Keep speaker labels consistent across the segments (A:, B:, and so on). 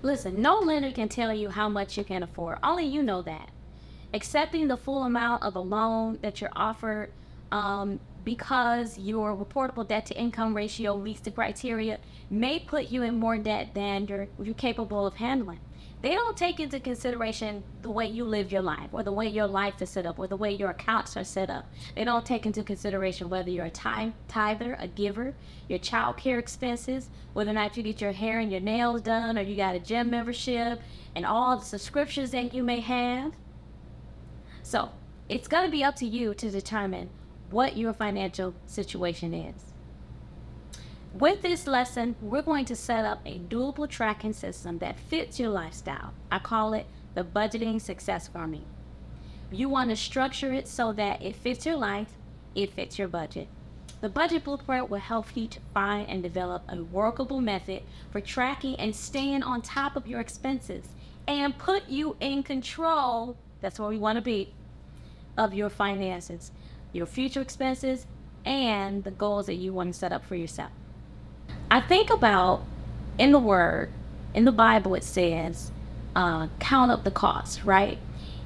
A: Listen, no lender can tell you how much you can afford. Only you know that. Accepting the full amount of a loan that you're offered because your reportable debt to income ratio meets the criteria may put you in more debt than you're capable of handling. They don't take into consideration the way you live your life, or the way your life is set up, or the way your accounts are set up. They don't take into consideration whether you're a tither, a giver, your child care expenses, whether or not you get your hair and your nails done, or you got a gym membership, and all the subscriptions that you may have. So it's going to be up to you to determine what your financial situation is. With this lesson, we're going to set up a doable tracking system that fits your lifestyle. I call it the budgeting success formula. You want to structure it so that it fits your life, it fits your budget. The budget blueprint will help you to find and develop a workable method for tracking and staying on top of your expenses and put you in control, that's where we want to be, of your finances, your future expenses, and the goals that you want to set up for yourself. I think about in the Word, in the Bible, it says, count up the cost, right?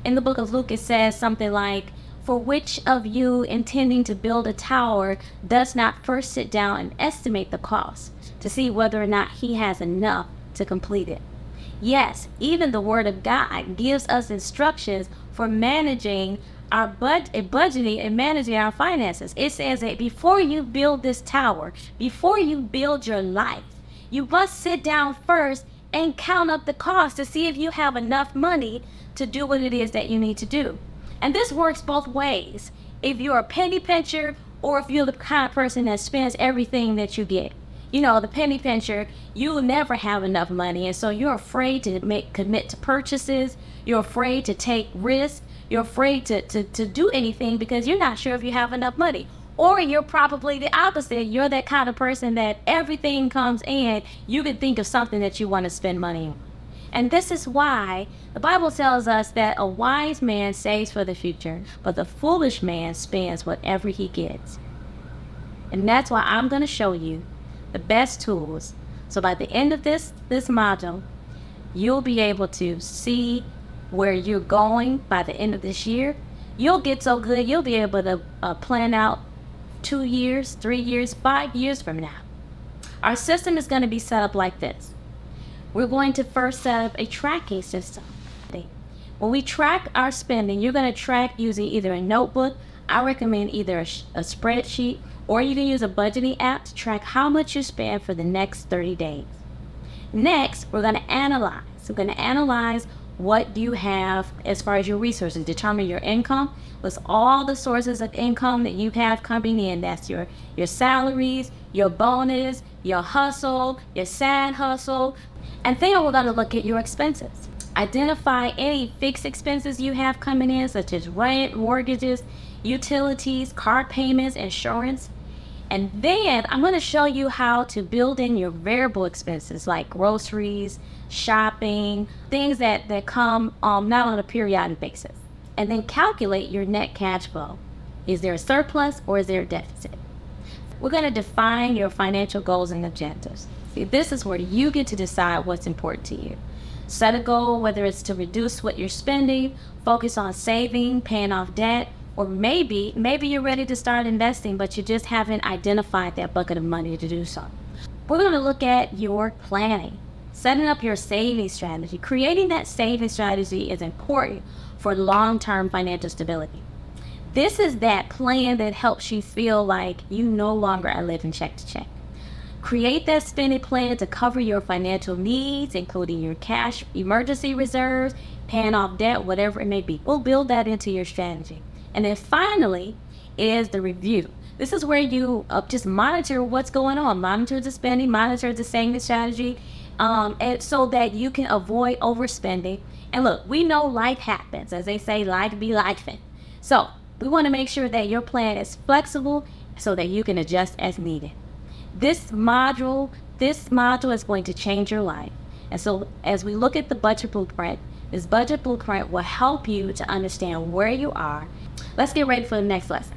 A: In the book of Luke, it says something like, for which of you intending to build a tower does not first sit down and estimate the cost to see whether or not he has enough to complete it? Yes, even the Word of God gives us instructions for managing our budgeting and managing our finances. It says that before you build this tower, before you build your life, you must sit down first and count up the cost to see if you have enough money to do what it is that you need to do. And this works both ways. If you're a penny pincher, or if you're the kind of person that spends everything that you get. You know, the penny pincher, you'll never have enough money, and so you're afraid to commit to purchases. You're afraid to take risks. You're afraid to do anything because you're not sure if you have enough money. Or you're probably the opposite. You're that kind of person that everything comes in, you can think of something that you want to spend money on. And this is why the Bible tells us that a wise man saves for the future, but the foolish man spends whatever he gets. And that's why I'm going to show you the best tools. So by the end of this module, you'll be able to see where you're going by the end of this year. You'll get so good, you'll be able to plan out 2 years, 3 years, 5 years from now. Our system is going to be set up like this. We're going to first set up a tracking system. When we track our spending, you're going to track using either a notebook. I recommend either a spreadsheet, or you can use a budgeting app to track how much you spend for the next 30 days. Next, we're going to analyze. We're going to analyze what you have as far as your resources. Determine your income. List all the sources of income that you have coming in. That's your salaries, your bonus, your hustle, your side hustle. And then we're going to look at your expenses. Identify any fixed expenses you have coming in, such as rent, mortgages, utilities, car payments, insurance. And then I'm going to show you how to build in your variable expenses like groceries, shopping, things that come not on a periodic basis. And then calculate your net cash flow. Is there a surplus or is there a deficit? We're going to define your financial goals and objectives. See, this is where you get to decide what's important to you. Set a goal, whether it's to reduce what you're spending, focus on saving, paying off debt, or maybe you're ready to start investing, but you just haven't identified that bucket of money to do so. We're going to look at your planning, setting up your saving strategy. Creating that saving strategy is important for long-term financial stability. This is that plan that helps you feel like you no longer are living check to check. Create that spending plan to cover your financial needs, including your cash emergency reserves, paying off debt, whatever it may be. We'll build that into your strategy. And then finally is the review. This is where you just monitor what's going on, monitor the spending, monitor the saving strategy, and so that you can avoid overspending. And look, we know life happens. As they say, life be lifing. So we want to make sure that your plan is flexible so that you can adjust as needed. This module is going to change your life. And so as we look at the budget blueprint, this budget blueprint will help you to understand where you are. Let's get ready for the next lesson.